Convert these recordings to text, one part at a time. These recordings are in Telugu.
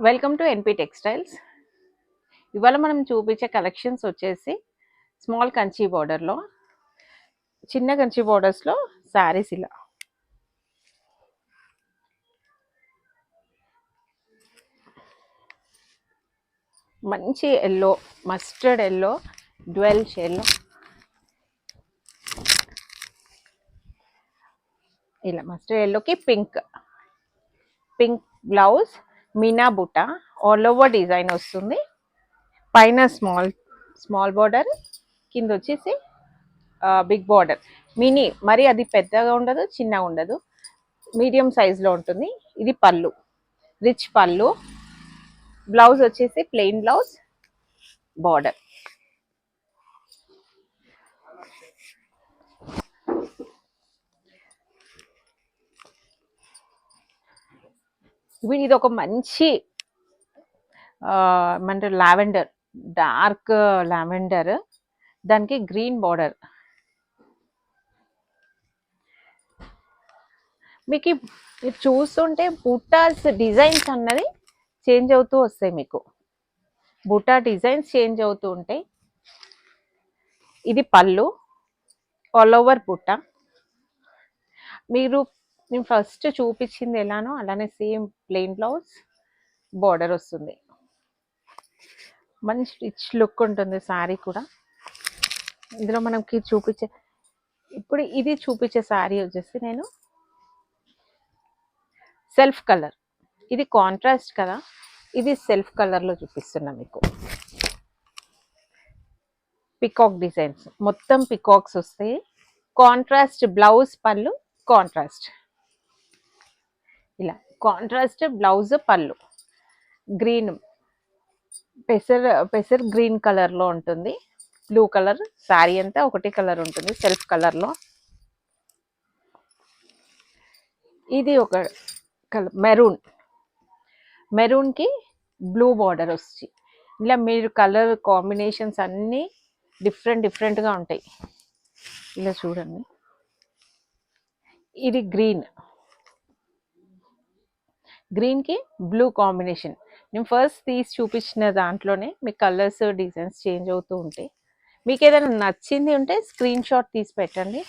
Welcome to ఎన్పి textiles. ఇవాళ మనం చూపించే కలెక్షన్స్ వచ్చేసి స్మాల్ కంచి బార్డర్లో, చిన్న కంచి బార్డర్స్లో శారీస్ ఇలా మంచి ఎల్లో, మస్టర్డ్ ఎల్లో, డ్వెల్ షేడ్లో ఇలా మస్టర్డ్ ఎల్లోకి పింక్ బ్లౌజ్, మీనా బుట్ట, ఆల్ ఓవర్ డిజైన్ వస్తుంది. పైన స్మాల్ బార్డర్, కింద వచ్చేసి బిగ్ బార్డర్. మినీ, మరి అది పెద్దగా ఉండదు, చిన్నగా ఉండదు, మీడియం సైజులో ఉంటుంది. ఇది పళ్ళు, రిచ్ పళ్ళు. బ్లౌజ్ వచ్చేసి ప్లెయిన్ బ్లౌజ్, బార్డర్. ఇది ఒక మంచి ఏమంటారు లావెండర్, డార్క్ లావెండర్, దానికి గ్రీన్ బార్డర్. మీకు మీరు చూస్తుంటే బుట్టాస్ డిజైన్స్ అన్నది చేంజ్ అవుతూ వస్తాయి. మీకు బుట్టా డిజైన్స్ చేంజ్ అవుతూ ఉంటాయి. ఇది పళ్ళు, ఆల్ ఓవర్ బుట్ట. నేను ఫస్ట్ చూపించింది ఎలానో అలానే సేమ్ ప్లెయిన్ బ్లౌజ్, బార్డర్ వస్తుంది. మంచి రిచ్ లుక్ ఉంటుంది శారీ కూడా. ఇందులో మనకి ఇప్పుడు ఇది చూపించే శారీ వచ్చేసి నేను సెల్ఫ్ కలర్, ఇది కాంట్రాస్ట్ కదా, ఇది సెల్ఫ్ కలర్లో చూపిస్తున్నా మీకు. పికాక్ డిజైన్స్, మొత్తం పికాక్స్ వస్తాయి. కాంట్రాస్ట్ బ్లౌజ్, పళ్ళు కాంట్రాస్ట్. ఇలా కాంట్రాస్ట్ బ్లౌజ్, పళ్ళు గ్రీన్, పెసర్ గ్రీన్ కలర్లో ఉంటుంది. బ్లూ కలర్ శారీ అంతా ఒకటే కలర్ ఉంటుంది సెల్ఫ్ కలర్లో. ఇది ఒక కలర్ మెరూన్కి బ్లూ బార్డర్ వచ్చి, ఇలా మీరు కలర్ కాంబినేషన్స్ అన్నీ డిఫరెంట్గా ఉంటాయి. ఇలా చూడండి, ఇది గ్రీన్కి బ్లూ కాంబినేషన్. నేను ఫస్ట్ తీసి చూపించిన దాంట్లోనే మీకు కలర్స్ డిజైన్స్ చేంజ్ అవుతూ ఉంటాయి. మీకు ఏదైనా నచ్చింది ఉంటే స్క్రీన్ షాట్ తీసి పెట్టండి.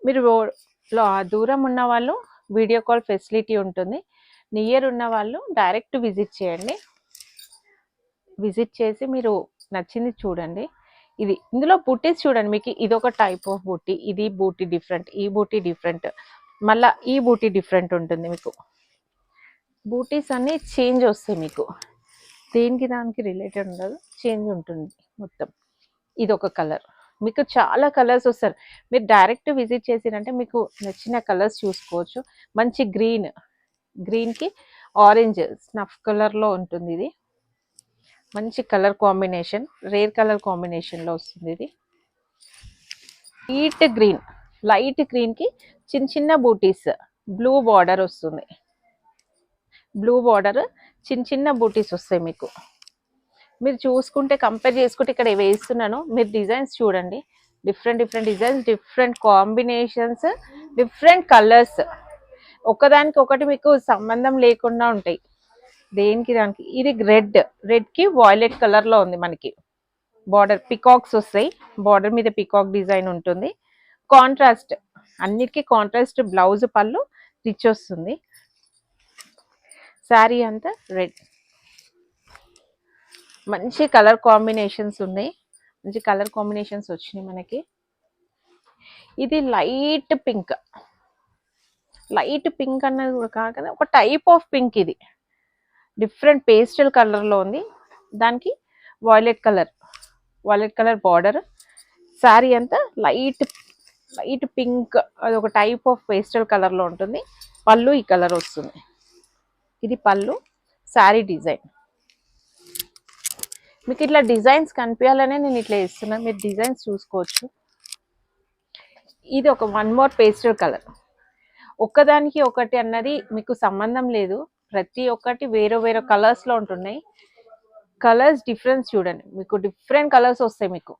మీరు దూరం ఉన్న వాళ్ళు వీడియో కాల్ ఫెసిలిటీ ఉంటుంది. నియర్ ఉన్న వాళ్ళు డైరెక్ట్ విజిట్ చేయండి. విజిట్ చేసి మీరు నచ్చింది చూడండి. ఇందులో బూటీస్ చూడండి, మీకు ఇదొక టైప్ ఆఫ్ బూటీ, ఇది బూటీ డిఫరెంట్, ఈ బూటీ డిఫరెంట్, మళ్ళీ ఈ బూటీ డిఫరెంట్ ఉంటుంది. మీకు బూటీస్ అన్నీ చేంజ్ వస్తాయి. మీకు దేనికి దానికి రిలేటెడ్ ఉండదు, చేంజ్ ఉంటుంది మొత్తం. ఇది ఒక కలర్, మీకు చాలా కలర్స్ వస్తారు. మీరు డైరెక్ట్ విజిట్ చేసిరంటే మీకు నచ్చిన కలర్స్ చూసుకోవచ్చు. మంచి గ్రీన్కి ఆరెంజ్ స్నఫ్ కలర్లో ఉంటుంది. ఇది మంచి కలర్ కాంబినేషన్, రేర్ కలర్ కాంబినేషన్లో వస్తుంది. ఇది లైట్ గ్రీన్కి చిన్న బూటీస్, బ్లూ బార్డర్ వస్తుంది. బ్లూ బార్డర్, చిన్న బూటీస్ వస్తాయి. మీకు మీరు చూసుకుంటే కంపేర్ చేసుకుంటే ఇక్కడ వేస్తున్నాను, మీరు డిజైన్స్ చూడండి. Different designs, different combinations, different colours, ఒకదానికి ఒకటి మీకు సంబంధం లేకుండా ఉంటాయి దేనికి దానికి. ఇది రెడ్కి వాయిలెట్ కలర్లో ఉంది. మనకి బార్డర్ పికాక్స్ వస్తాయి, బార్డర్ మీద పికాక్ డిజైన్ ఉంటుంది. కాంట్రాస్ట్, అన్నిటికీ కాంట్రాస్ట్ బ్లౌజ్, పళ్ళు రిచ్ వస్తుంది. శారీ అంతా రెడ్. మంచి కలర్ కాంబినేషన్స్ ఉన్నాయి, మంచి కలర్ కాంబినేషన్స్ వచ్చినాయి మనకి. ఇది లైట్ పింక్ అన్నది కూడా కాదు, ఒక టైప్ ఆఫ్ పింక్. ఇది డిఫరెంట్ పేస్టల్ కలర్లో ఉంది. దానికి వాయిలెట్ కలర్ బార్డర్. శారీ అంతా లైట్ పింక్, అది ఒక టైప్ ఆఫ్ పేస్టల్ కలర్లో ఉంటుంది. పళ్ళు ఈ కలర్ వస్తుంది. ఇది పళ్ళు, శారీ డిజైన్. మీకు ఇట్లా డిజైన్స్ కనిపించాలనే నేను ఇట్లా ఇస్తున్నాను, మీరు డిజైన్స్ చూసుకోవచ్చు. ఇది ఒక వన్ మోర్ పేస్టల్ కలర్. ఒక్కదానికి ఒకటి అన్నది మీకు సంబంధం లేదు, ప్రతి ఒక్కటి వేరే కలర్స్లో ఉంటున్నాయి. కలర్స్ డిఫరెన్స్ చూడండి, మీకు డిఫరెంట్ కలర్స్ వస్తాయి. మీకు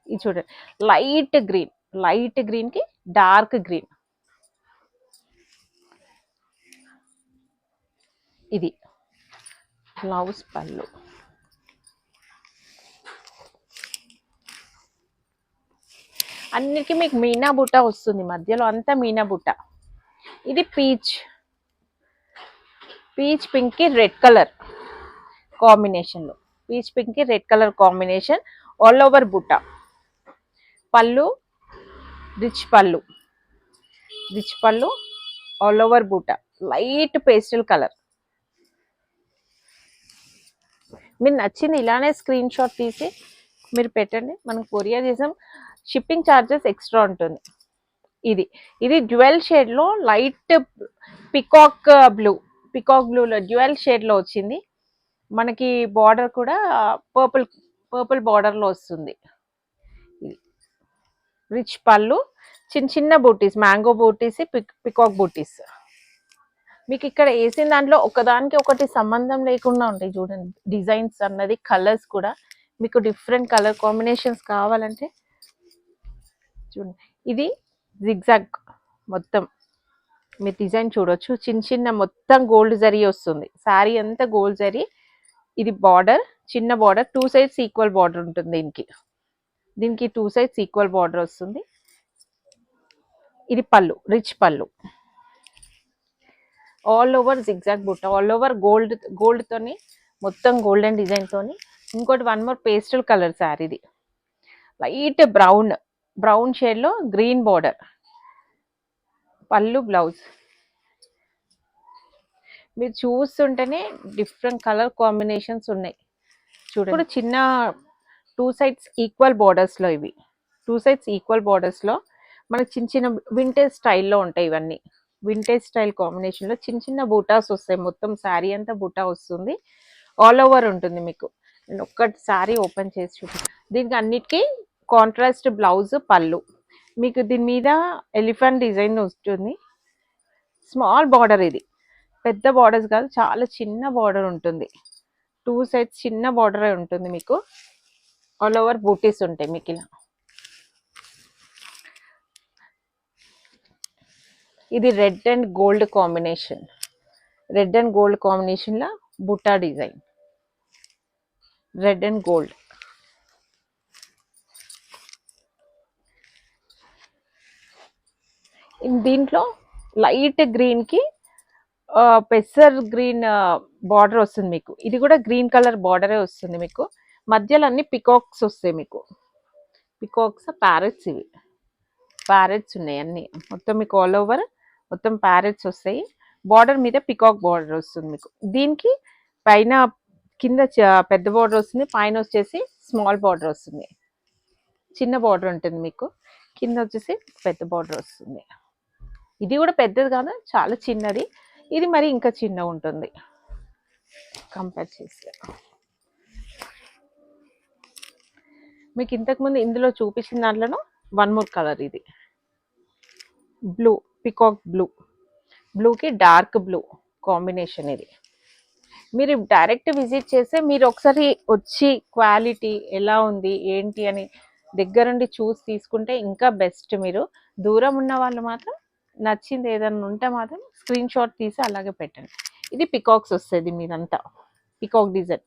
ఇది చూడండి, లైట్ గ్రీన్కి డార్క్ గ్రీన్. ఇది బ్లౌజ్ పళ్ళు. అన్నిటికీ మీకు మీనా బుట్ట వస్తుంది, మధ్యలో అంతా మీనా బుట్ట. ఇది పీచ్ పింక్ కి రెడ్ కలర్ కాంబినేషన్లో, పీచ్ పింక్ కి red colour combination, all over బుట్ట. పళ్ళు రిచ్ పళ్ళు ఆల్ ఓవర్ బుట్ట, లైట్ పేస్టల్ కలర్. మీరు నచ్చింది ఇలానే స్క్రీన్ షాట్ తీసి మీరు పెట్టండి, మనం కొరియర్ చేసాం. షిప్పింగ్ ఛార్జెస్ ఎక్స్ట్రా ఉంటుంది. ఇది డ్యూయల్ షేడ్ లో లైట్ పికాక్ బ్లూలో డ్యూయల్ షేడ్ లో వచ్చింది. మనకి బార్డర్ కూడా పర్పుల్ బార్డర్ లో వస్తుంది. ఇది రిచ్ పళ్ళు, చిన్న బూటీస్, మ్యాంగో బూటీస్, పికాక్ బూటీస్. మీకు ఇక్కడ వేసిన దాంట్లో ఒకదానికి ఒకటి సంబంధం లేకుండా ఉంటాయి చూడండి, డిజైన్స్ అన్నది, కలర్స్ కూడా. మీకు డిఫరెంట్ కలర్ కాంబినేషన్స్ కావాలంటే చూడండి. ఇది జిగ్జాగ్ మొత్తం మీరు డిజైన్ చూడొచ్చు, చిన్న మొత్తం గోల్డ్ జరీ వస్తుంది, శారీ అంతా గోల్డ్ జరీ. ఇది బార్డర్, చిన్న బార్డర్, 2 సైడ్స్ ఈక్వల్ బార్డర్ ఉంటుంది దీనికి 2 సైడ్స్ ఈక్వల్ బార్డర్ వస్తుంది. ఇది పళ్ళు, రిచ్ పళ్ళు, ఆల్ ఓవర్ జిగ్జాగ్ బుట్ట, ఆల్ ఓవర్ గోల్డ్ తోని, మొత్తం గోల్డెన్ డిజైన్ తోని. ఇంకోటి వన్ మోర్ పేస్టల్ కలర్ శారీది, లైట్ బ్రౌన్ షేడ్ లో గ్రీన్ బార్డర్. పళ్ళు బ్లౌజ్ మీరు చూస్తుంటేనే డిఫరెంట్ కలర్ కాంబినేషన్స్ ఉన్నాయి చూడండి. ఇప్పుడు చిన్న 2 సైడ్స్ ఈక్వల్ బార్డర్స్ లో, ఇవి 2 సైడ్స్ ఈక్వల్ బార్డర్స్ లో మనకి చిన్న వింటేజ్ స్టైల్లో ఉంటాయి. ఇవన్నీ వింటేజ్ స్టైల్ కాంబినేషన్ లో చిన్న బూటాస్ వస్తాయి, మొత్తం శారీ అంతా బూటా వస్తుంది, ఆల్ ఓవర్ ఉంటుంది మీకు. నేను ఒక్కటి శారీ ఓపెన్ చేసి చూపిస్తాను. దీనికి అన్నిటికీ కాంట్రాస్ట్ బ్లౌజ్, పళ్ళు. మీకు దీని మీద ఎలిఫెంట్ డిజైన్ వస్తుంది, స్మాల్ బార్డర్. ఇది పెద్ద బార్డర్స్ కాదు, చాలా చిన్న బార్డర్ ఉంటుంది, 2 సైడ్స్ చిన్న బార్డర్ ఉంటుంది మీకు, ఆల్ ఓవర్ బూటీస్ ఉంటాయి మీకు ఇలా. ఇది రెడ్ అండ్ గోల్డ్ కాంబినేషన్, లో Butta design, red and gold. దీంట్లో లైట్ గ్రీన్ కి పెసర్ గ్రీన్ బార్డర్ వస్తుంది మీకు. ఇది కూడా గ్రీన్ కలర్ బార్డరే వస్తుంది మీకు, మధ్యలో అన్ని పికాక్స్ వస్తాయి మీకు, పికాక్స్ ప్యారెట్స్. ఇవి ప్యారెట్స్ ఉన్నాయి అన్ని, మొత్తం మీకు ఆల్ ఓవర్ మొత్తం ప్యారెట్స్ వస్తాయి. బార్డర్ మీద పికాక్ బార్డర్ వస్తుంది మీకు. దీనికి పైన కింద పెద్ద బార్డర్ వస్తుంది, పైన వచ్చేసి స్మాల్ బార్డర్ వస్తుంది, చిన్న బార్డర్ ఉంటుంది మీకు, కింద వచ్చేసి పెద్ద బార్డర్ వస్తుంది. ఇది కూడా పెద్దది కాదు, చాలా చిన్నది. ఇది మరి ఇంకా చిన్న ఉంటుంది కంపేర్ చేస్తే. మీకు ఇంతకుముందు ఇందులో చూపించిన దాంట్లోనూ వన్ మోర్ కలర్, ఇది బ్లూ, పికాక్ బ్లూకి డార్క్ బ్లూ కాంబినేషన్. ఇది మీరు డైరెక్ట్ విజిట్ చేస్తే మీరు ఒకసారి వచ్చి క్వాలిటీ ఎలా ఉంది ఏంటి అని దగ్గరుండి చూసి తీసుకుంటే ఇంకా బెస్ట్. మీరు దూరం ఉన్న వాళ్ళు మాత్రం నచ్చింది ఏదన్నా ఉంటే మాత్రం స్క్రీన్ షాట్ తీసి అలాగే పెట్టండి. ఇది పికాక్స్ వస్తుంది మీదంతా, పికాక్ డిజైన్,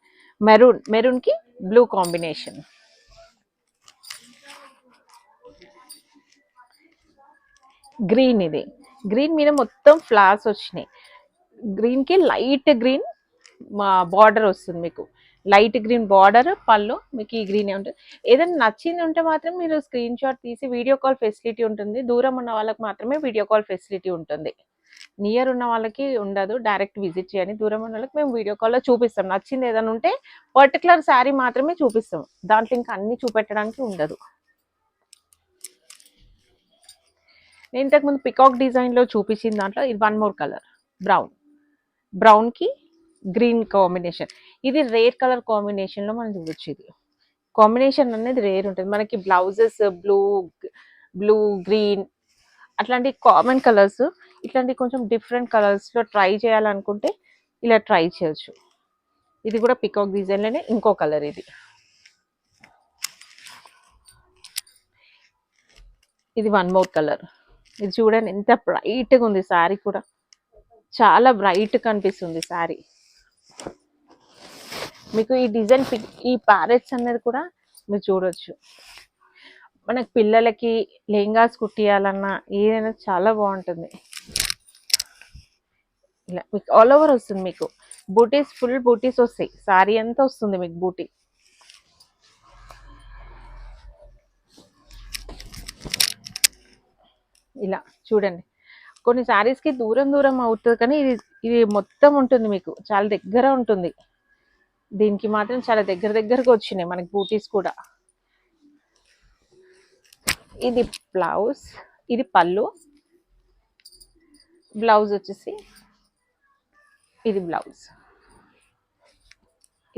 మెరూన్ కి బ్లూ కాంబినేషన్. గ్రీన్, ఇది గ్రీన్ మీద మొత్తం ఫ్లవర్స్ వచ్చినాయి. గ్రీన్ కి లైట్ గ్రీన్ బార్డర్ వస్తుంది మీకు, లైట్ గ్రీన్ బార్డర్, పళ్ళు మీకు ఈ గ్రీనే ఉంటుంది. ఏదైనా నచ్చింది ఉంటే మాత్రం మీరు స్క్రీన్ షాట్ తీసి, వీడియో కాల్ ఫెసిలిటీ ఉంటుంది, దూరం ఉన్న వాళ్ళకి మాత్రమే వీడియో కాల్ ఫెసిలిటీ ఉంటుంది, నియర్ ఉన్న వాళ్ళకి ఉండదు, డైరెక్ట్ విజిట్ చేయండి. దూరం ఉన్న వాళ్ళకి మేము వీడియో కాల్లో చూపిస్తాం, నచ్చింది ఏదైనా ఉంటే పర్టికులర్ శారీ మాత్రమే చూపిస్తాం, దాంట్లో ఇంకా అన్ని చూపెట్టడానికి ఉండదు. నేను ఇంతకుముందు పికాక్ డిజైన్లో చూపించిన దాంట్లో ఇది వన్ మోర్ కలర్, బ్రౌన్కి గ్రీన్ కాంబినేషన్. ఇది రేర్ కలర్ కాంబినేషన్లో మనం చూడొచ్చు. ఇది కాంబినేషన్ అనేది రేర్ ఉంటుంది మనకి. బ్లౌజెస్ బ్లూ గ్రీన్ అట్లాంటి కామన్ కలర్స్, ఇట్లాంటి కొంచెం డిఫరెంట్ కలర్స్లో ట్రై చేయాలనుకుంటే ఇలా ట్రై చేయొచ్చు. ఇది కూడా పికాక్ డిజైన్లోనే ఇంకో కలర్. ఇది వన్ మోర్ కలర్. ఇది చూడండి ఎంత బ్రైట్గా ఉంది శారీ, కూడా చాలా బ్రైట్ కనిపిస్తుంది శారీ. మీకు ఈ డిజైన్ ఈ ప్యారెట్స్ అనేది కూడా మీరు చూడొచ్చు. మనకి పిల్లలకి లెహంగాస్ కుట్టియాలన్నా ఏదైనా చాలా బాగుంటుంది. ఇలా మీకు ఆల్ ఓవర్ వస్తుంది. మీకు బూటీస్, ఫుల్ బూటీస్ వస్తాయి. సారీ అంతా వస్తుంది మీకు బూటీ. ఇలా చూడండి, కొన్ని శారీస్కి దూరం దూరం అవుతుంది, కానీ ఇది ఇది మొత్తం ఉంటుంది మీకు, చాలా దగ్గర ఉంటుంది. దీనికి మాత్రం చాలా దగ్గర దగ్గరకు వచ్చినాయి మనకి బూటీస్ కూడా. ఇది బ్లౌజ్, ఇది పళ్ళు, బ్లౌజ్ వచ్చేసి ఇది బ్లౌజ్,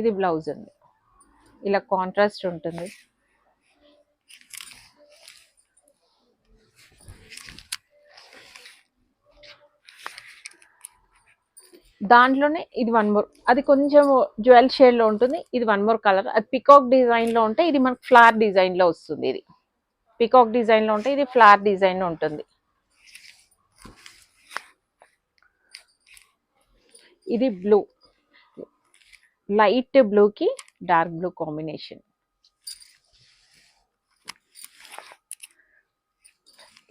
ఇది బ్లౌజ్ అండి. ఇలా కాంట్రాస్ట్ ఉంటుంది. దాంట్లోనే ఇది వన్ మోర్, అది కొంచెం జ్యువెల్ షేడ్లో ఉంటుంది. ఇది వన్ మోర్ కలర్, అది పికాక్ డిజైన్లో ఉంటే ఇది మనకు ఫ్లవర్ డిజైన్లో వస్తుంది. ఇది పికాక్ డిజైన్లో ఉంటే ఇది ఫ్లవర్ డిజైన్లో ఉంటుంది. ఇది బ్లూ, లైట్ బ్లూకి డార్క్ బ్లూ కాంబినేషన్.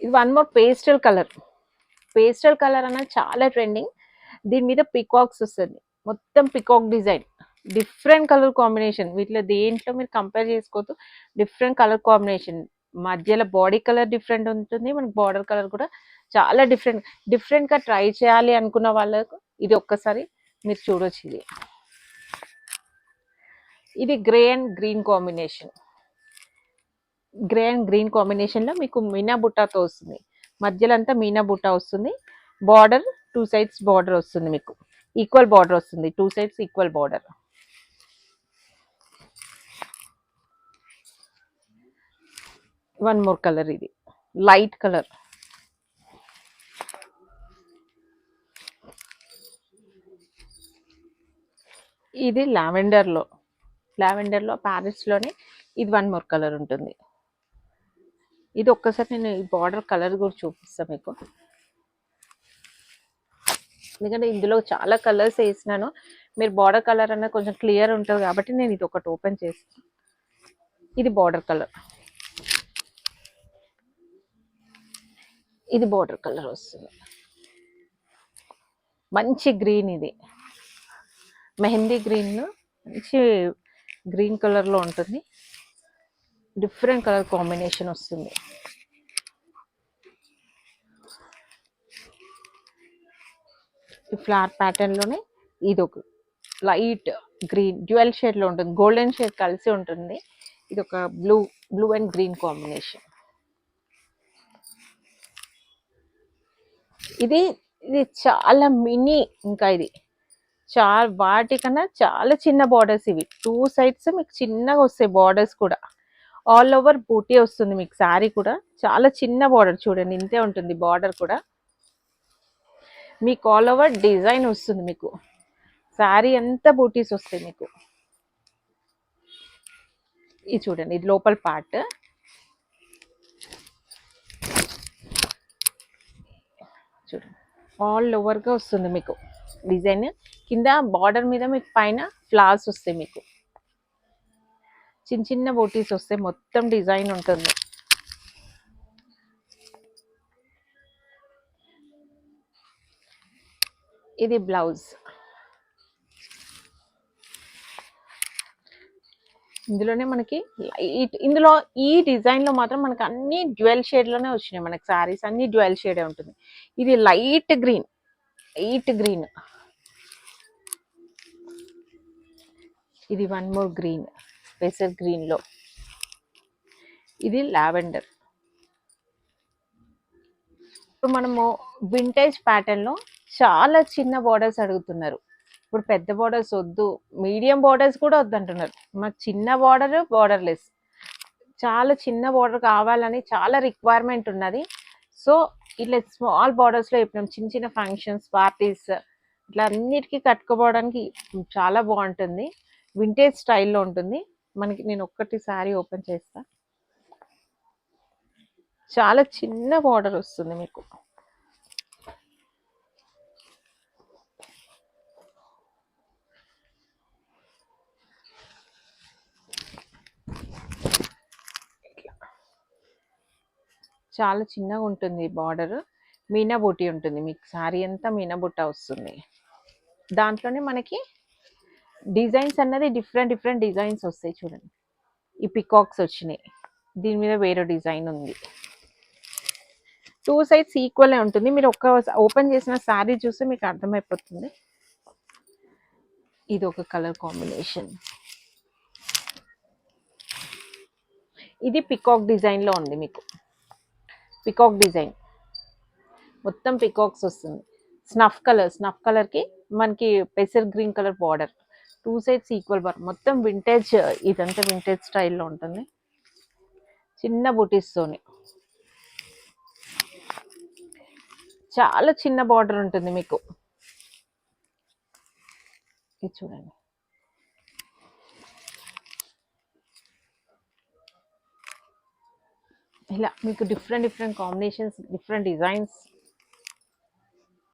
ఇది one more pastel colour. Pastel colour అనేది చాలా ట్రెండింగ్. దీని మీద పికాక్స్ వస్తుంది, మొత్తం peacock design, different colour combination. వీటిలో దేంట్లో మీరు కంపేర్ చేసుకోవద్దు, డిఫరెంట్ కలర్ కాంబినేషన్. మధ్యలో బాడీ కలర్ డిఫరెంట్ ఉంటుంది, మనకి బార్డర్ కలర్ కూడా చాలా డిఫరెంట్గా ట్రై చేయాలి అనుకున్న వాళ్ళకు ఇది ఒక్కసారి మీరు చూడొచ్చు. ఇది grey and green combination. Grey and green కాంబినేషన్లో మీకు మీనా బుట్టాతో వస్తుంది, మధ్యలో అంతా మీనా బుట్టా వస్తుంది. బార్డర్ 2 sides బార్డర్ వస్తుంది, మీకు ఈక్వల్ బార్డర్ వస్తుంది, 2 sides equal border. One more colour, ఇది లైట్ కలర్. ఇది లావెండర్లో ప్యారెట్స్లోనే ఇది వన్ మోర్ కలర్ ఉంటుంది. ఇది ఒక్కసారి నేను ఈ బార్డర్ కలర్ కూడా చూపిస్తాను మీకు, ఎందుకంటే ఇందులో చాలా కలర్స్ వేసినాను. మీరు బార్డర్ కలర్ అనేది కొంచెం క్లియర్ ఉంటుంది కాబట్టి నేను ఇది ఒకటి ఓపెన్ చేస్తాను. ఇది బార్డర్ కలర్, ఇది బార్డర్ కలర్ వస్తుంది. మంచి గ్రీన్, ఇది మెహందీ గ్రీన్, మంచి గ్రీన్ కలర్లో ఉంటుంది. డిఫరెంట్ కలర్ కాంబినేషన్ వస్తుంది. ఈ ఫ్లవర్ ప్యాటర్న్లోనే ఇది ఒక లైట్ గ్రీన్ డ్యూయల్ షేడ్లో ఉంటుంది, గోల్డెన్ షేడ్ కలిసి ఉంటుంది. ఇది ఒక బ్లూ అండ్ గ్రీన్ కాంబినేషన్. ఇది ఇది చాలా మినీ, ఇంకా ఇది వాటికన్నా చాలా చిన్న బార్డర్స్. ఇవి 2 sides మీకు చిన్నగా వస్తాయి బార్డర్స్ కూడా. ఆల్ ఓవర్ బూటీ వస్తుంది మీకు. శారీ కూడా చాలా చిన్న బార్డర్, చూడండి ఇంతే ఉంటుంది బార్డర్ కూడా. మీకు ఆల్ ఓవర్ డిజైన్ వస్తుంది, మీకు శారీ అంతా బూటీస్ వస్తాయి మీకు. ఇది చూడండి, ఇది లోపల పార్ట్. చూడండి ఆల్ ఓవర్గా వస్తుంది మీకు డిజైన్. కింద బార్డర్ మీద మీకు పైన ఫ్లవర్స్ వస్తాయి, మీకు చిన్న చిన్న బూటీస్ వస్తాయి, మొత్తం డిజైన్ ఉంటుంది. ఇది బ్లౌజ్. ఇందులోనే మనకి లైట్, ఇందులో ఈ డిజైన్లో మాత్రం మనకి అన్ని డ్యూయల్ షేడ్లోనే వచ్చినాయి మనకి శారీస్, అన్ని డ్యూయల్ షేడే ఉంటుంది. ఇది లైట్ గ్రీన్, ఇది వన్ మోర్ గ్రీన్, పెసర్ గ్రీన్లో. ఇది లావెండర్. ఇప్పుడు మనము వింటేజ్ ప్యాటర్న్లో చాలా చిన్న బార్డర్స్ అడుగుతున్నారు. ఇప్పుడు పెద్ద బార్డర్స్ వద్దు, మీడియం బార్డర్స్ కూడా వద్దంటున్నారు. మాకు చిన్న బార్డర్లెస్, చాలా చిన్న బార్డర్ కావాలని చాలా రిక్వైర్మెంట్ ఉన్నది. సో ఇట్లా స్మాల్ బార్డర్స్లో ఇప్పుడు చిన్న చిన్న ఫంక్షన్స్, పార్టీస్ ఇట్లా అన్నిటికీ కట్టుకోవడానికి చాలా బాగుంటుంది. వింటేజ్ స్టైల్లో ఉంటుంది మనకి. నేను ఒక్కటి శారీ ఓపెన్ చేస్తా, చాలా చిన్న బార్డర్ వస్తుంది మీకు. చాలా చిన్నగా ఉంటుంది బార్డర్. మీనా బూటీ ఉంటుంది. మీకు శారీ అంతా మీనా బుట్ట వస్తుంది. దాంట్లోనే మనకి డిజైన్స్ అన్నది డిఫరెంట్ డిఫరెంట్ డిజైన్స్ వస్తాయి చూడండి. ఈ పికాక్స్ వచ్చినాయి. దీని మీద వేరే డిజైన్ ఉంది. 2 సైడ్స్ ఈక్వలే ఉంటుంది. మీరు ఒక్క ఓపెన్ చేసిన శారీ చూస్తే మీకు అర్థమైపోతుంది. ఇది ఒక కలర్ కాంబినేషన్. ఇది పికాక్ డిజైన్లో ఉంది. మీకు పికాక్ డిజైన్ మొత్తం పికాక్స్ వస్తుంది. స్నఫ్ కలర్కి మనకి పెసర్ green colour border. 2 sides equal border. మొత్తం వింటేజ్, ఇదంతా వింటేజ్ స్టైల్లో ఉంటుంది. చిన్న బుటీస్తోని చాలా చిన్న బార్డర్ ఉంటుంది మీకు. ఇది చూడండి. ఇలా మీకు different different combinations, different designs